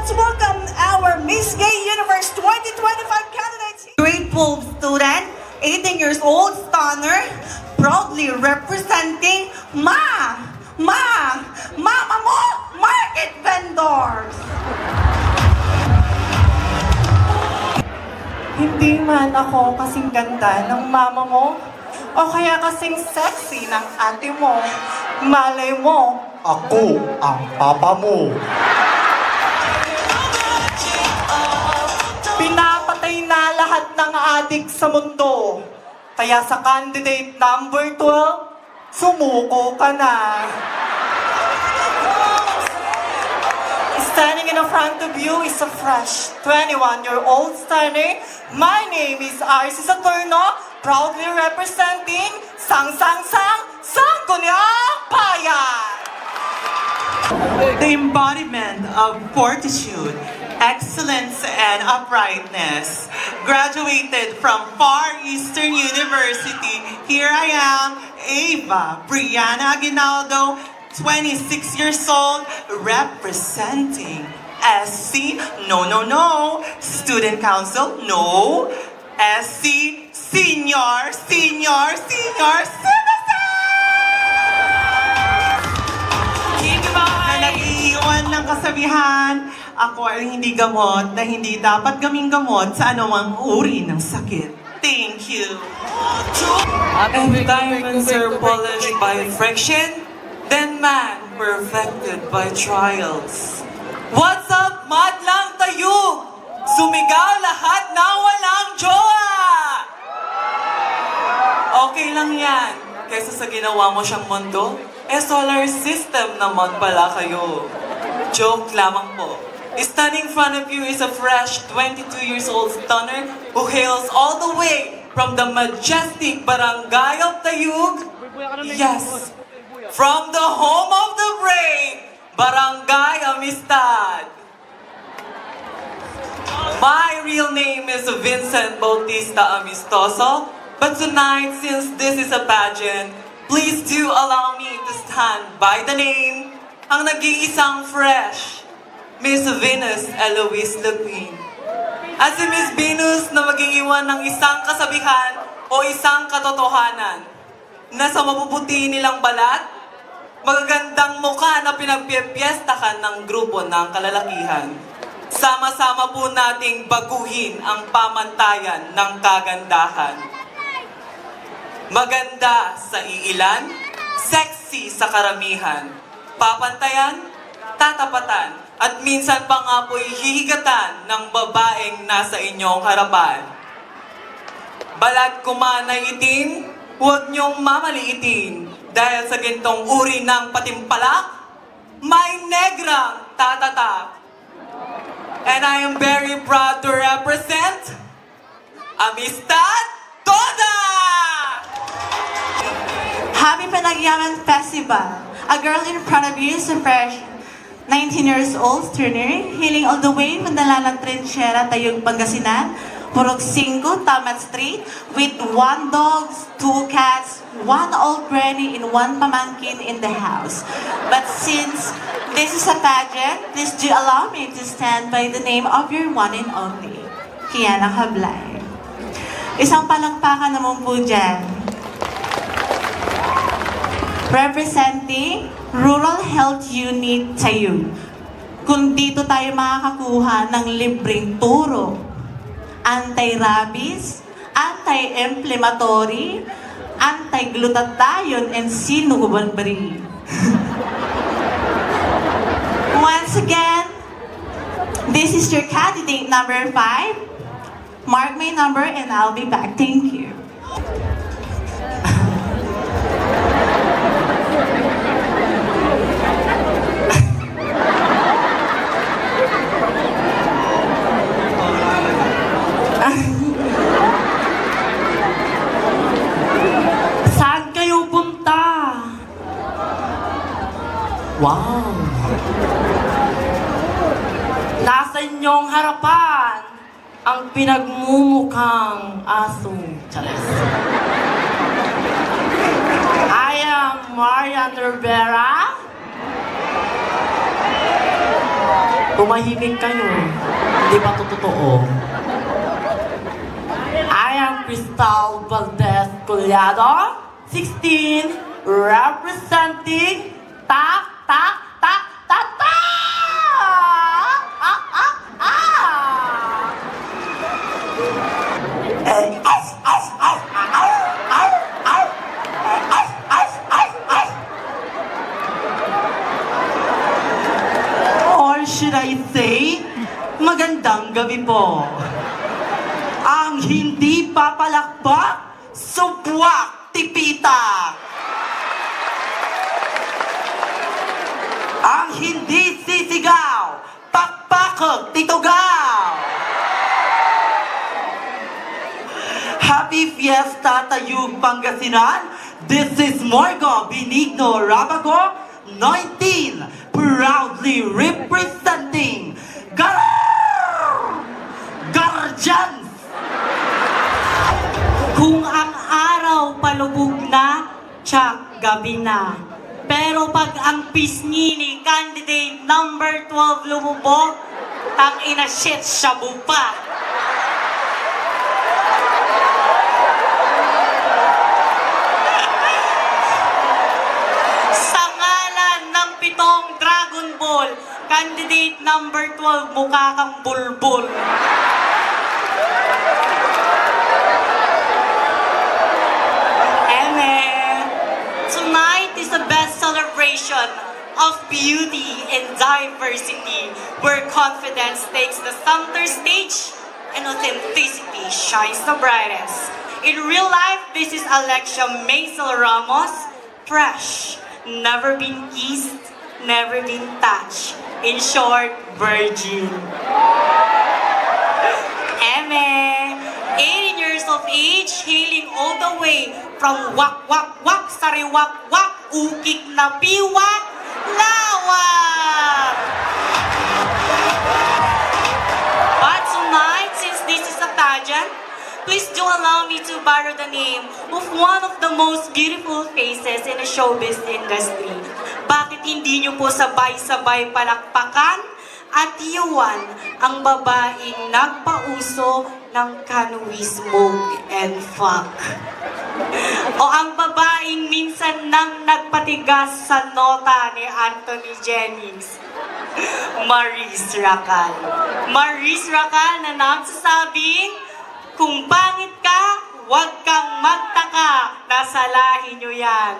let's welcome our Miss Gay Universe 2025 candidates. Grade 12 student, 18 years old, stunner, proudly representing Mama mo, market vendors. Hindi man ako kasing ganda ng mama mo, o kaya kasing sexy ng ate mo. Malay mo, Ako ang papa mo. pinapatay na lahat ng adik sa mundo. Kaya sa candidate number 12, sumuko ka na. Standing in front of you is a fresh 21-year-old stunner. My name is RC Saturno, proudly representing Sangguniang Bayan. The embodiment of fortitude, excellence, and uprightness. Graduated from Far Eastern University, here I am, Ava Brianna Aguinaldo, 26 years old, representing SC, no, Student Council, no, SC, Senior Citizen! Na nag-iiwan ng kasabihan, ako ay hindi gamot na hindi dapat gaming gamot sa anumang uri ng sakit. Thank you. And diamonds are polished by friction, then man perfected by trials. What's up, madlang tayo? Sumigaw lahat na walang jowa! Okay lang yan, kaysa sa ginawa mo siyang mundo, solar system naman pala kayo. Joke lamang po. Standing in front of you is a fresh 22 years old stunner who hails all the way from the majestic barangay of Tayug. Yes, from the home of the brave, Barangay Amistad. My real name is Vincent Bautista Amistoso, but tonight, since this is a pageant, please do allow me to stand by the name, ang nag-iisang fresh, Miss Venus Eloise Laquin. At si Miss Venus na mag-iiwan ng isang kasabihan o isang katotohanan na sa mapuputi nilang balat, magagandang mukha na pinagpipiestakan ng grupo ng kalalakihan. Sama-sama po nating baguhin ang pamantayan ng kagandahan. Maganda sa iilan, sexy sa karamihan. Papantayan, tatapatan, at minsan pa nga po'y hihigatan ng babaeng nasa inyong harapan. Balat kumanay itim, huwag niyong mamaliitin. Dahil sa gintong uri ng patimpalak, may negrang tatatak. And I am very proud to represent Amistad Toda! Happy Panagyaman Festival. A girl in front of you is a fresh 19 years old stunner, hailing all the way from the Lalang Trinchera, Tayug, Pangasinan, Purok 5, Tamat Street, with 1 dog, 2 cats, 1 old granny, and 1 pamangkin in the house. But since this is a pageant, please do allow me to stand by the name of your one and only, Kiana Hablay. Isang palakpakan naman po dyan. Representing Rural Health Unit Tayug. Kung dito tayo makakakuha ng libreng turo, anti-rabies, anti-inflammatory, anti-glutathione, and sinukubalbari. Once again, this is your candidate number 5. Mark my number and I'll be back. Thank you. saan kayo punta? Wow! Nasa inyong harapan ang pinagmumukhang aso. Charis. I am Marian Rivera, Tumahimik kayo. Hindi ba ito totoo? I am Cristal Valdez Collado, 16, representing Tak Tak Tak Tak Tak! Or should I say, magandang gabi po. Ang hindi papalakpak, subwak tipita. Ang hindi sisigaw, pakpakag titugaw. Happy Fiesta Tayug Pangasinan. This is Morgo Benigno Rabago, 19, proudly representing Guardians. Kung ang araw palubog na, tsak gabi na. Pero pag ang pisngi ni candidate number 12 lumubog, tangina shit, shabu pa. Sa ngalan ng 7 Dragon Ball, candidate number 12, mukha kang bulbul. Tonight is the best celebration of beauty and diversity, where confidence takes the center stage and authenticity shines the brightest. In real life, this is Alexia Maisel Ramos, fresh, never been kissed, never been touched. In short, virgin. Eme, 18 years of age, hailing all the way from Wak Wak Wak, Sariwak Wak, Ukik na Piwak, Lawak! But tonight, since this is a pageant, please do allow me to borrow the name of one of the most beautiful faces in the showbiz industry. Bakit hindi niyo po sabay-sabay palakpakan at iwan ang babaeng nagpauso ng can we smoke and fuck? O ang babaeng minsan nang nagpatigas sa nota ni Anthony Jennings? Maris Racal. Maris Racal na nagsasabing, kung pangit ka, huwag kang magtaka, nasa lahi nyo yan.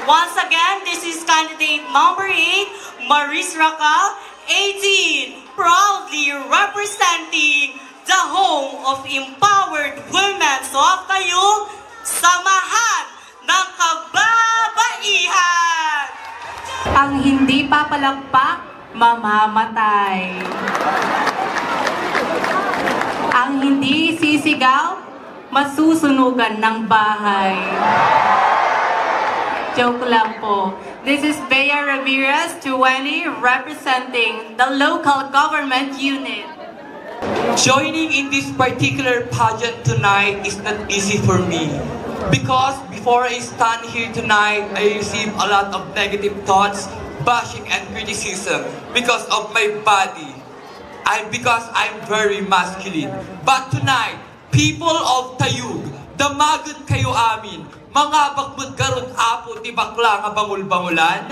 Once again, this is candidate number 8, Maris Racal, 18, proudly representing the home of empowered women. So kayo, samahan ng kababaihan! Ang hindi papalakpak, mamamatay. Ang hindi sisigaw, masusunugan ng bahay. Joke lang po. This is Bea Ramirez, 20, representing the local government unit. Joining in this particular pageant tonight is not easy for me. Because before I stand here tonight, I receive a lot of negative thoughts, bashing and criticism because of my body. Because I'm very masculine. But tonight, people of Tayug, damagod kayo amin. Mga bakbud garot apo ti bakla nga bangul-bangulan.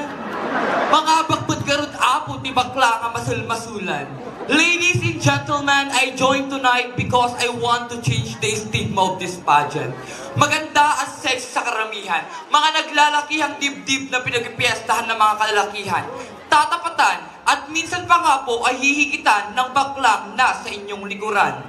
Mga bakbud garot apo ti bakla nga masul-masulan. Ladies and gentlemen, I joined tonight because I want to change the stigma of this pageant. Maganda at sexy sa karamihan. Mga naglalakihang dibdib na pinagpiestahan ng mga kalalakihan. Tatapatan at minsan pa nga po ay hihigitan ng baklang nasa inyong likuran.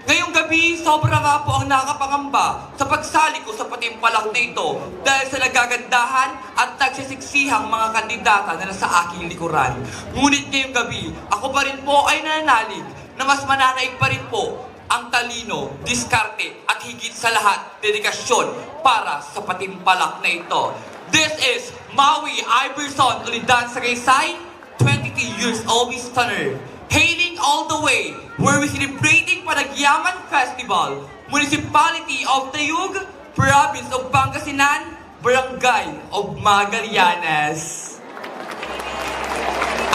Ngayong gabi, sobra nga po ang nakapangamba sa pagsali ko sa patimpalak na ito dahil sa nagagandahan at nagsisiksihang mga kandidata na nasa aking likuran. Ngunit ngayong gabi, ako pa rin po ay nananalig na mas mananaig pa rin po ang talino, diskarte at higit sa lahat, dedikasyon para sa patimpalak na ito. This is Maui Iverson Ulidan Sagaysay, 22 years old stunner. Hailing all the way, where we celebrating Panagyaman Festival, Municipality of Tayug, Province of Pangasinan, Barangay of Magallanes.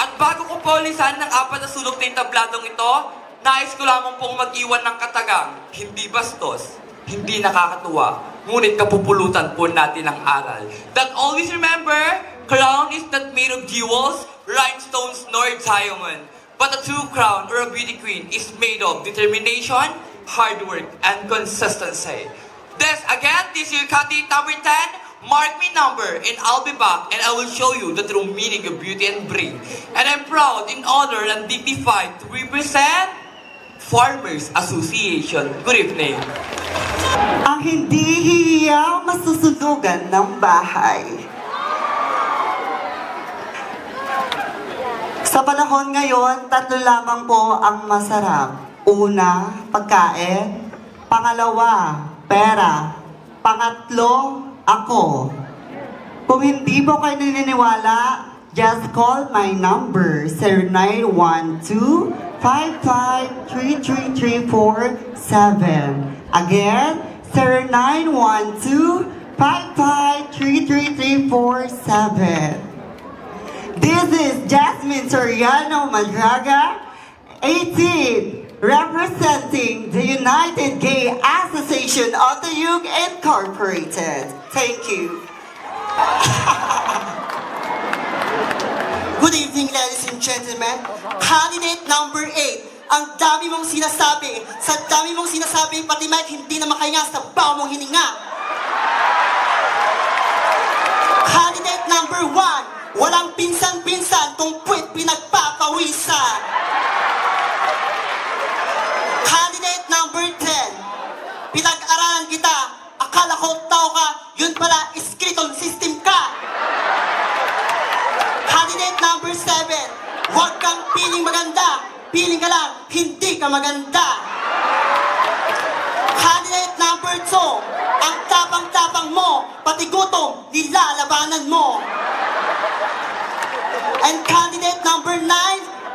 At bago ko kapolisan ng 4 na sulok na tabladong ito, nais ko lamang pong mag-iwan ng katagang, hindi bastos, hindi nakakatuwa, ngunit kapupulutan po natin ang aral. That always remember, crown is not made of jewels, rhinestones, nor diamond. But a true crown or a beauty queen is made of determination, hard work, and consistency. Thus, again, this is your candidate number 10. Mark me number, and I'll be back, and I will show you the true meaning of beauty and brain. And I'm proud, in honor, and dignified to represent Farmers Association. Good evening. Ang hindi hihiyaw masusunugan ng bahay. Sa panahon ngayon, 3 lamang po ang masarap. Una, pagkain. Pangalawa, pera. Pangatlo, ako. Kung hindi mo kayo naniniwala, just call my number, 0912-5533-347. Again, 0915-5533-347. This is Jasmine Soriano Madraga, 18, representing the United Gay Association of the Youth Incorporated. Thank you. Good evening, ladies and gentlemen. Candidate number 8. Ang dami mong sinasabi. Sa dami mong sinasabi, pati Mike hindi na makahinga sa baw mong hininga. Candidate number 1. Walang pinsan-pinsan, tong puwit pinagpapawisan. Candidate number 10. Pinag-aralan kita, akala ko tao ka, yun pala, skeleton system ka. Candidate number 7. Huwag kang piling maganda, piling ka lang, hindi ka maganda. Candidate number 2. Ang tapang-tapang mo, pati gutom, nilalabanan mo. And candidate number 9,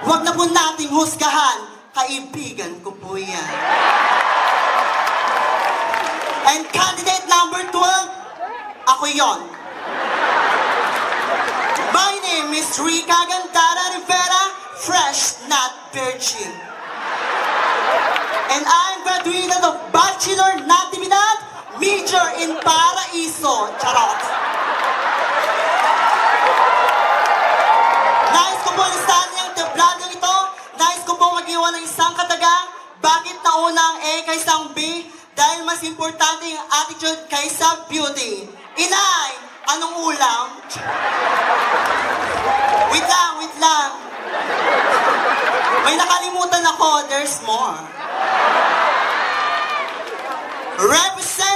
huwag na po nating husgahan. Kaibigan ko po yan. And candidate number 12, ako yon. My name is Rica Gandara Rivera, fresh, not virgin. And I'm graduated of Bachelor Natividad, major in Paraiso. Charot. Nais ko po listahan niyang tabladong ito. Nais ko po mag-iwan ng isang katagang. Bakit nauna ang A kaysa ang B? Dahil mas importante yung attitude kaysa beauty. Inay, anong ulam? Wait lang. May nakalimutan ako, there's more. Represent